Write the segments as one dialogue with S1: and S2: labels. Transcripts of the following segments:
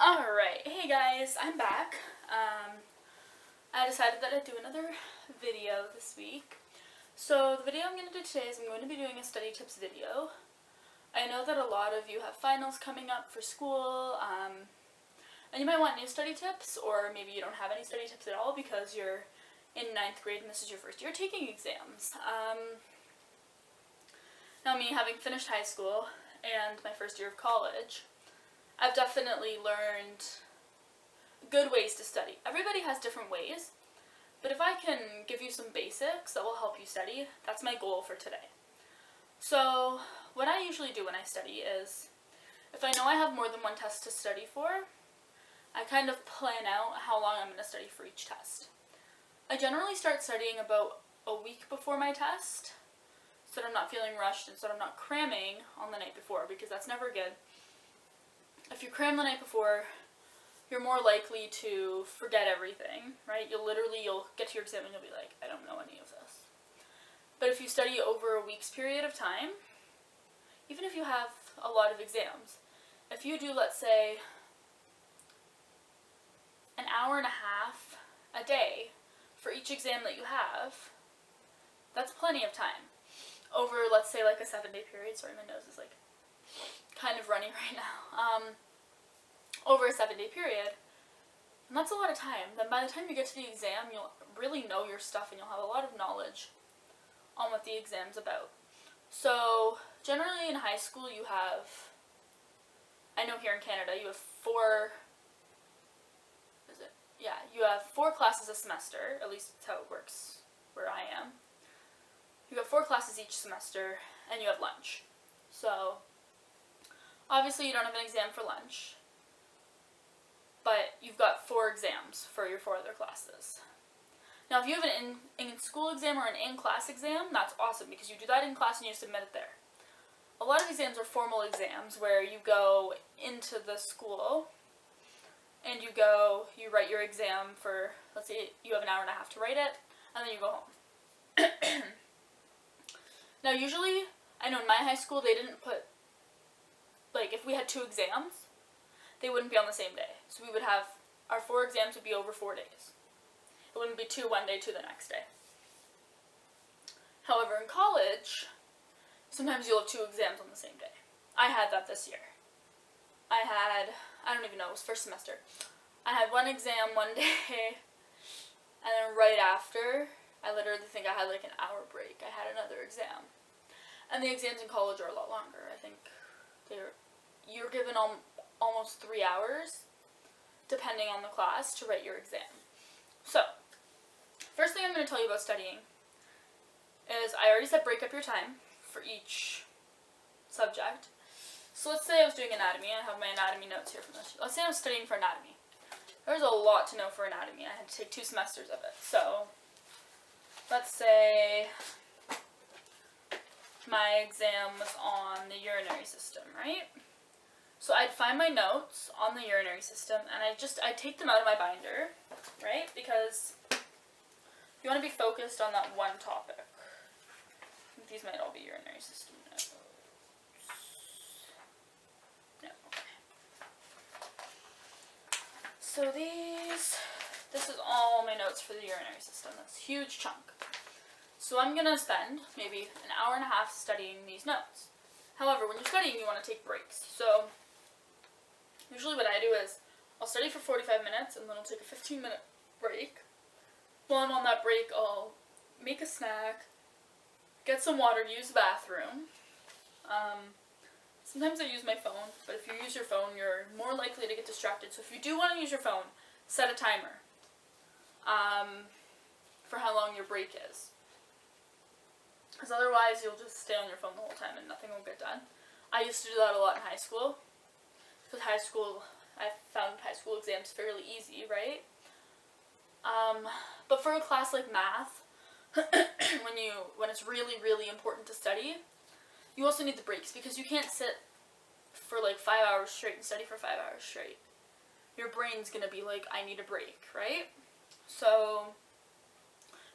S1: Alright, hey guys, I'm back. I decided that I'd do another video this week. So the video I'm going to do today is I'm going to be doing a study tips video. I know that a lot of you have finals coming up for school, and you might want new study tips, or maybe you don't have any study tips at all because you're in 9th grade and this is your first year taking exams. Now me, having finished high school and my first year of college, I've definitely learned good ways to study. Everybody has different ways, but if I can give you some basics that will help you study, that's my goal for today. So what I usually do when I study is, if I know I have more than one test to study for, I kind of plan out how long I'm going to study for each test. I generally start studying about a week before my test, so that I'm not feeling rushed and so that I'm not cramming on the night before, because that's never good. If you cram the night before, you're more likely to forget everything, right? You'll get to your exam and you'll be like, I don't know any of this. But if you study over a week's period of time, even if you have a lot of exams, if you do, let's say, an hour and a half a day for each exam that you have, that's plenty of time. Over, let's say, like a 7-day period. Sorry, my nose is like kind of runny right now. Over a 7-day period, and that's a lot of time. Then by the time you get to the exam, you'll really know your stuff and you'll have a lot of knowledge on what the exam's about. So generally in high school you have, I know here in Canada you have you have 4 classes a semester, at least that's how it works where I am. You have 4 classes each semester and you have lunch. So obviously you don't have an exam for lunch, but you've got 4 exams for your 4 other classes. Now if you have an in-school exam or an in-class exam, that's awesome because you do that in class and you submit it there. A lot of exams are formal exams where you go into the school and you write your exam for, let's say you have an hour and a half to write it, and then you go home. Now usually, I know in my high school they didn't put, like if we had 2 exams, they wouldn't be on the same day. So we would have, our 4 exams would be over 4 days. It wouldn't be 2 one day, 2 the next day. However, in college, sometimes you'll have 2 exams on the same day. I had that this year. I don't even know, it was first semester. I had 1 exam one day, and then right after, I literally think I had like an hour break. I had another exam. And the exams in college are a lot longer. I think you're given almost 3 hours, depending on the class, to write your exam. So, first thing I'm going to tell you about studying is, I already said break up your time for each subject. So let's say I was doing anatomy. I have my anatomy notes here from this. Let's say I was studying for anatomy. There's a lot to know for anatomy. I had to take 2 semesters of it. So, let's say my exam was on the urinary system, right? So I'd find my notes on the urinary system and I'd take them out of my binder, right? Because you want to be focused on that one topic. These might all be urinary system notes. No, okay. So this is all my notes for the urinary system. That's a huge chunk. So I'm going to spend maybe an hour and a half studying these notes. However, when you're studying, you want to take breaks. So usually what I do is, I'll study for 45 minutes and then I'll take a 15-minute break. While I'm on that break, I'll make a snack, get some water, use the bathroom. Sometimes I use my phone, but if you use your phone, you're more likely to get distracted. So if you do want to use your phone, set a timer for how long your break is. Because otherwise you'll just stay on your phone the whole time and nothing will get done. I used to do that a lot in high school. Because I found high school exams fairly easy, right? But for a class like math, when it's really, really important to study, you also need the breaks because you can't sit for like 5 hours straight and study for 5 hours straight. Your brain's gonna be like, I need a break, right? So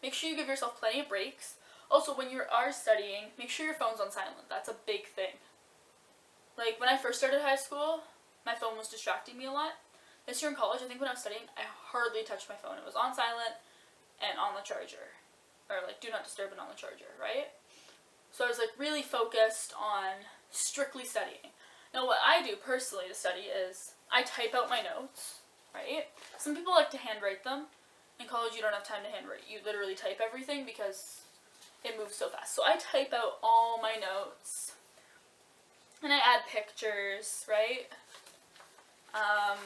S1: make sure you give yourself plenty of breaks. Also, when you are studying, make sure your phone's on silent. That's a big thing. Like, when I first started high school, my phone was distracting me a lot. This year in college, I think when I was studying, I hardly touched my phone. It was on silent and on the charger. Or like do not disturb and on the charger, right? So I was like really focused on strictly studying. Now what I do personally to study is I type out my notes, right? Some people like to handwrite them. In college you don't have time to handwrite. You literally type everything because it moves so fast. So I type out all my notes. And I add pictures, right? I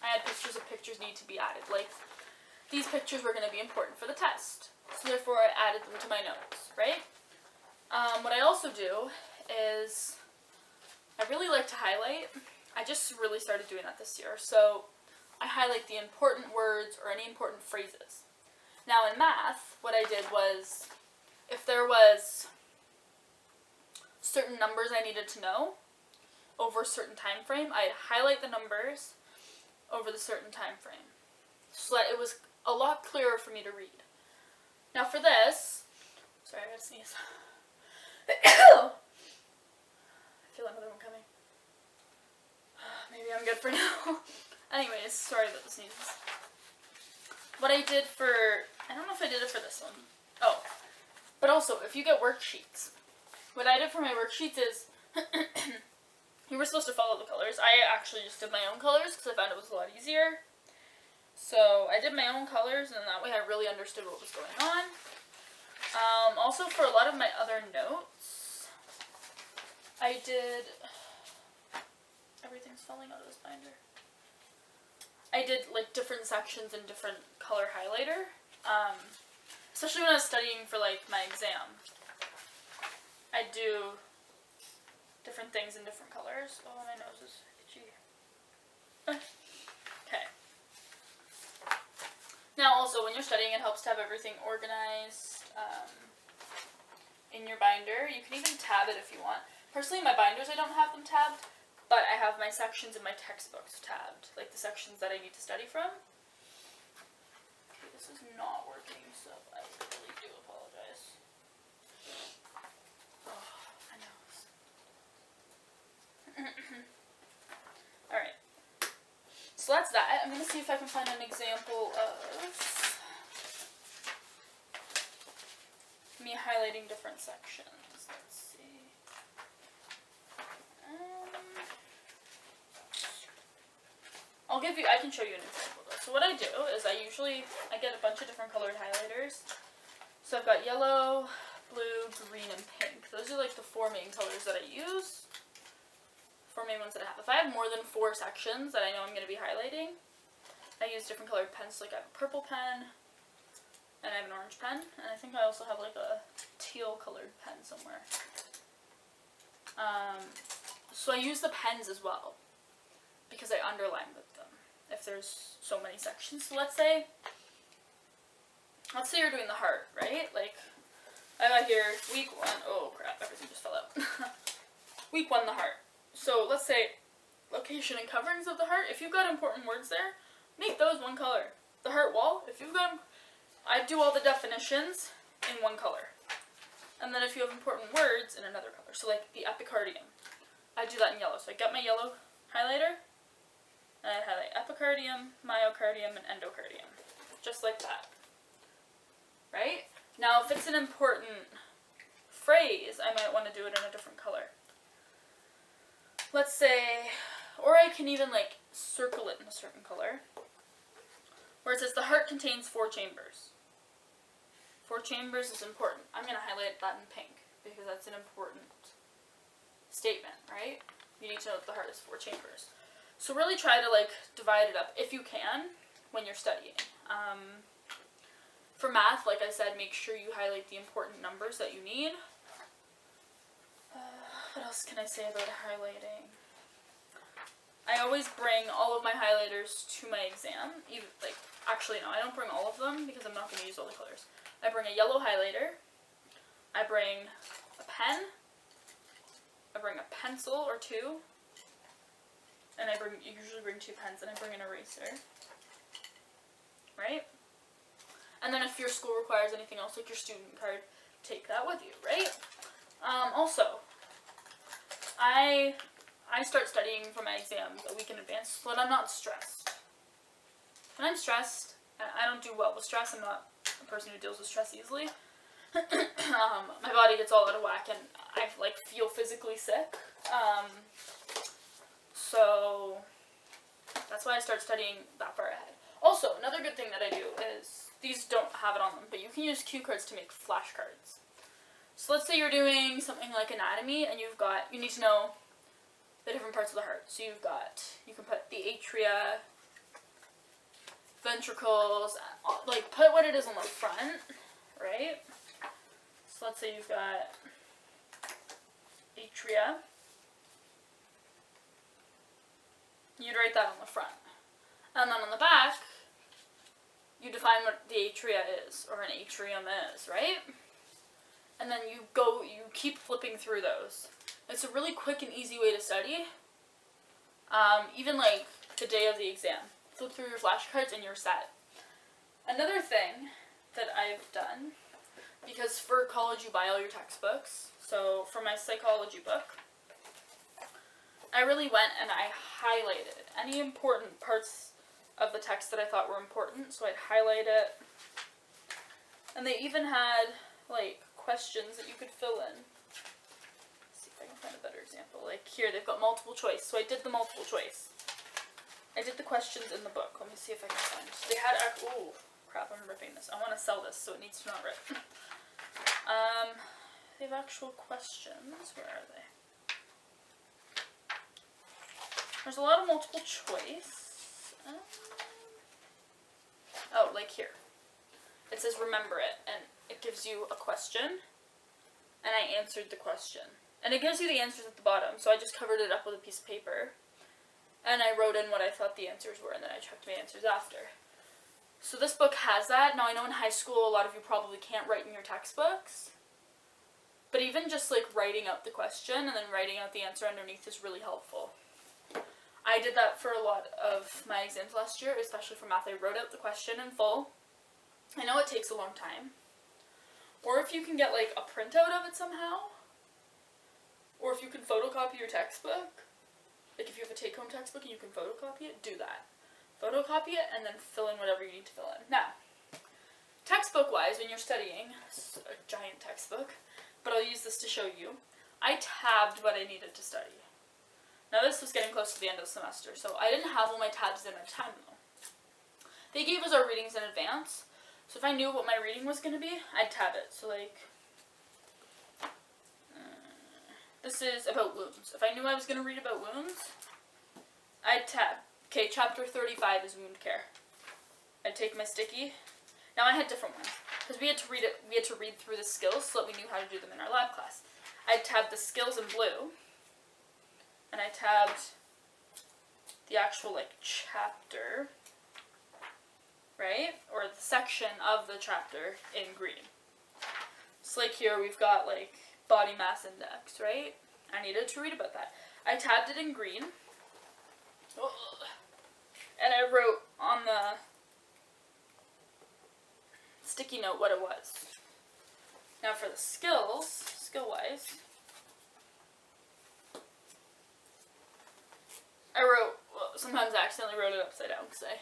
S1: add pictures if pictures need to be added. Like, these pictures were going to be important for the test. So therefore I added them to my notes, right? What I also do is I really like to highlight. I just really started doing that this year. So I highlight the important words or any important phrases. Now in math, what I did was if there was certain numbers I needed to know over a certain time frame, I'd highlight the numbers over the certain time frame so that it was a lot clearer for me to read. Now for this, sorry, I gotta sneeze. I feel another one coming. Maybe I'm good for now. Anyways, sorry about the sneezes. What I did for, I don't know if I did it for this one. Oh, but also, if you get worksheets, what I did for my worksheets is, you were supposed to follow the colors. I actually just did my own colors because I found it was a lot easier. So I did my own colors, and that way I really understood what was going on. Also, for a lot of my other notes, I did... Everything's falling out of this binder. I did like different sections in different color highlighter. Especially when I was studying for like my exam. I do different things in different colors. Oh, my nose is itchy. Okay. Now also, when you're studying, it helps to have everything organized in your binder. You can even tab it if you want. Personally, my binders, I don't have them tabbed, but I have my sections in my textbooks tabbed, like the sections that I need to study from. Okay, this is not working, so I really do apologize. Oh, my nose. Alright. So that's that. I'm going to see if I can find an example of me highlighting different sections. Let's see. I can show you an example though. So what I do is I get a bunch of different colored highlighters. So I've got yellow, blue, green, and pink. Those are like the four main colors that I use. Four main ones that I have. If I have more than 4 sections that I know I'm going to be highlighting, I use different colored pens. Like I have a purple pen, and I have an orange pen, and I think I also have like a teal colored pen somewhere. So I use the pens as well, because I underline with them if there's so many sections. So let's say you're doing the heart, right? Like, I got here week 1, oh crap, everything just fell out. Week 1, the heart. So let's say location and coverings of the heart. If you've got important words there, make those one color. The heart wall, I do all the definitions in one color. And then if you have important words, in another color. So like the epicardium, I do that in yellow. So I get my yellow highlighter, and I highlight epicardium, myocardium, and endocardium. Just like that. Right? Now if it's an important phrase, I might want to do it in a different color. Let's say, or I can even like circle it in a certain color, where it says the heart contains 4 chambers. 4 chambers is important. I'm going to highlight that in pink because that's an important statement, right? You need to know that the heart has 4 chambers. So really try to like divide it up if you can when you're studying. For math, like I said, make sure you highlight the important numbers that you need. What else can I say about highlighting? I always bring all of my highlighters to my exam. Actually, no, I don't bring all of them because I'm not going to use all the colors. I bring a yellow highlighter. I bring a pen. I bring a pencil or 2. And I usually bring 2 pens, and I bring an eraser. Right? And then if your school requires anything else, like your student card, take that with you, right? Also, I start studying for my exams a week in advance so that I'm not stressed. when I'm stressed, I don't do well with stress. I'm not a person who deals with stress easily. My body gets all out of whack and I like feel physically sick. So that's why I start studying that far ahead. Also, another good thing that I do is, these don't have it on them, but you can use cue cards to make flashcards. So let's say you're doing something like anatomy and you need to know the different parts of the heart. So you can put the atria, ventricles, like put what it is on the front, right? So let's say you've got atria. You'd write that on the front. And then on the back, you define what the atria is, or an atrium is, right? And then you keep flipping through those. It's a really quick and easy way to study. Even like the day of the exam. Flip through your flashcards and you're set. Another thing that I've done, because for college you buy all your textbooks, so for my psychology book, I really went and I highlighted any important parts of the text that I thought were important, so I'd highlight it. And they even had, like, questions that you could fill in. Let's see if I can find a better example. Like, here, they've got multiple choice, so I did the multiple choice. I did the questions in the book. Let me see if I can find. They had, oh, crap, I'm ripping this. I want to sell this, so it needs to not rip. They have actual questions. Where are they? There's a lot of multiple choice. Oh, like here. It says remember it, and it gives you a question, and I answered the question. And it gives you the answers at the bottom, so I just covered it up with a piece of paper, and I wrote in what I thought the answers were, and then I checked my answers after. So this book has that. Now I know in high school a lot of you probably can't write in your textbooks, but even just like writing out the question and then writing out the answer underneath is really helpful. I did that for a lot of my exams last year, especially for math. I wrote out the question in full. I know it takes a long time. Or if you can get like a printout of it somehow, or if you can photocopy your textbook, like if you have a take-home textbook and you can photocopy it, do that. Photocopy it and then fill in whatever you need to fill in. Now, textbook-wise, when you're studying, it's a giant textbook, but I'll use this to show you, I tabbed what I needed to study. Now this was getting close to the end of the semester, so I didn't have all my tabs in at a time though. They gave us our readings in advance, so if I knew what my reading was going to be, I'd tab it. So like, this is about wounds. If I knew I was going to read about wounds, I'd tab. Okay, chapter 35 is wound care. I'd take my sticky. Now I had different ones, because we had to read through the skills so that we knew how to do them in our lab class. I'd tab the skills in blue, and I tabbed the actual, like, chapter, right? Or the section of the chapter in green. So, like, here we've got, like, body mass index, right? I needed to read about that. I tabbed it in green. And I wrote on the sticky note what it was. Now for the skills, skill-wise, I wrote, well, sometimes I accidentally wrote it upside down because I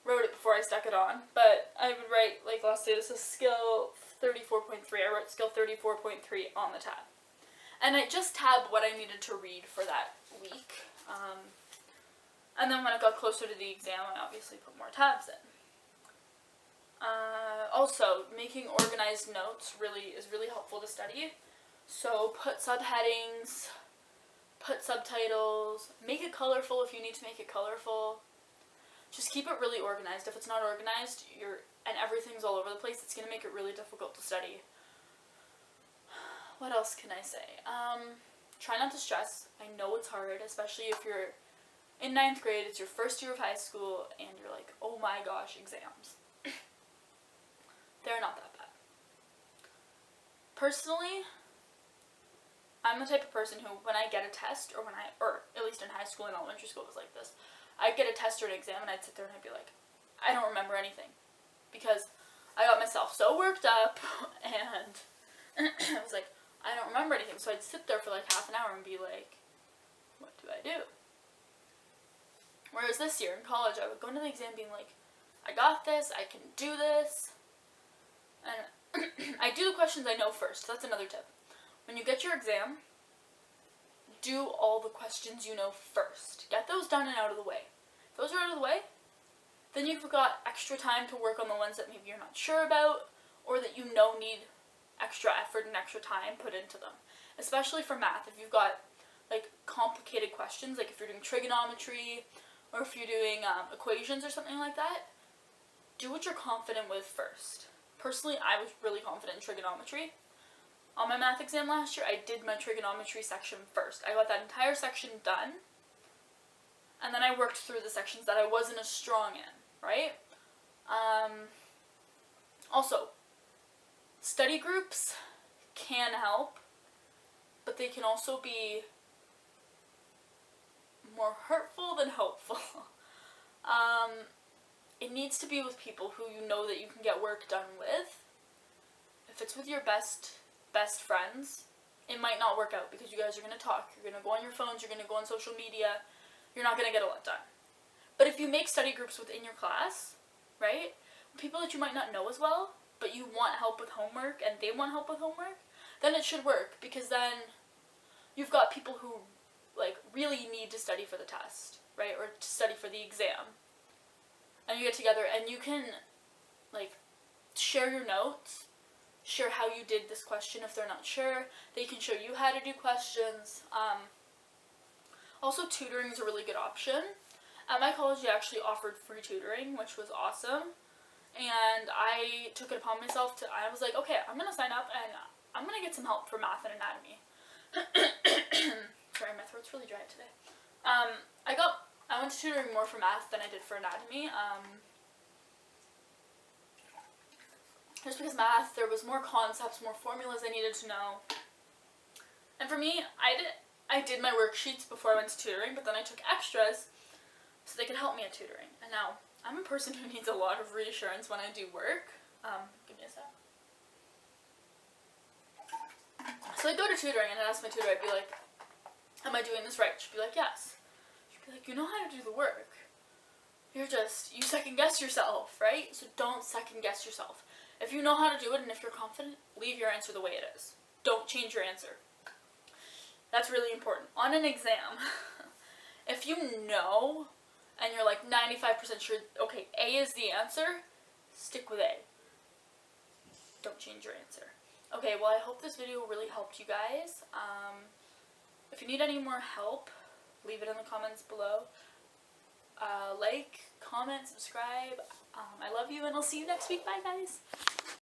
S1: wrote it before I stuck it on, but I would write, like, let's say this is skill 34.3, I wrote skill 34.3 on the tab. And I just tabbed what I needed to read for that week. And then when it got closer to the exam, I obviously put more tabs in. Also, making organized notes is really helpful to study. So put subheadings, put subtitles, make it colorful if you need to make it colorful. Just keep it really organized. If it's not organized, and everything's all over the place, it's going to make it really difficult to study. What else can I say? Try not to stress. I know it's hard, especially if you're in 9th grade, it's your first year of high school, and you're like, oh my gosh, exams. They're not that bad. Personally, I'm the type of person who, when I get a test, or at least in high school and elementary school it was like this, I'd get a test or an exam and I'd sit there and I'd be like, I don't remember anything. Because I got myself so worked up, and I was like, I don't remember anything. So I'd sit there for like half an hour and be like, what do I do? Whereas this year in college, I would go into the exam being like, I got this, I can do this. And I do the questions I know first. That's another tip. When you get your exam, do all the questions you know first. Get those done and out of the way. If those are out of the way, then you've got extra time to work on the ones that maybe you're not sure about, or that you know need extra effort and extra time put into them. Especially for math, if you've got like complicated questions, like if you're doing trigonometry, or if you're doing equations or something like that, do what you're confident with first. Personally, I was really confident in trigonometry. On my math exam last year, I did my trigonometry section first. I got that entire section done, and then I worked through the sections that I wasn't as strong in, right? Also, study groups can help, but they can also be more hurtful than helpful. It needs to be with people who you know that you can get work done with. If it's with your best friends, it might not work out because you guys are going to talk, you're going to go on your phones, you're going to go on social media, you're not going to get a lot done. But if you make study groups within your class, right, people that you might not know as well, but you want help with homework and they want help with homework, then it should work, because then you've got people who like really need to study for the test, right, or to study for the exam, and you get together and you can like share your notes, share how you did this question if they're not sure. They can show you how to do questions. Also, tutoring is a really good option. At my college, they actually offered free tutoring, which was awesome. And I took it upon myself I was like, okay, I'm going to sign up and I'm going to get some help for math and anatomy. Sorry, my throat's really dry today. I went to tutoring more for math than I did for anatomy. Just because math, there was more concepts, more formulas I needed to know. And for me, I did my worksheets before I went to tutoring, but then I took extras so they could help me at tutoring. And now, I'm a person who needs a lot of reassurance when I do work. Give me a sec. So I'd go to tutoring and I'd ask my tutor, I'd be like, am I doing this right? She'd be like, yes. She'd be like, you know how to do the work. You second guess yourself, right? So don't second guess yourself. If you know how to do it and if you're confident, leave your answer the way it is. Don't change your answer. That's really important. On an exam, if you know and you're like 95% sure, okay, A is the answer, stick with A. Don't change your answer. Okay, well, I hope this video really helped you guys. If you need any more help, leave it in the comments below. Like, comment, subscribe. I love you, and I'll see you next week. Bye, guys.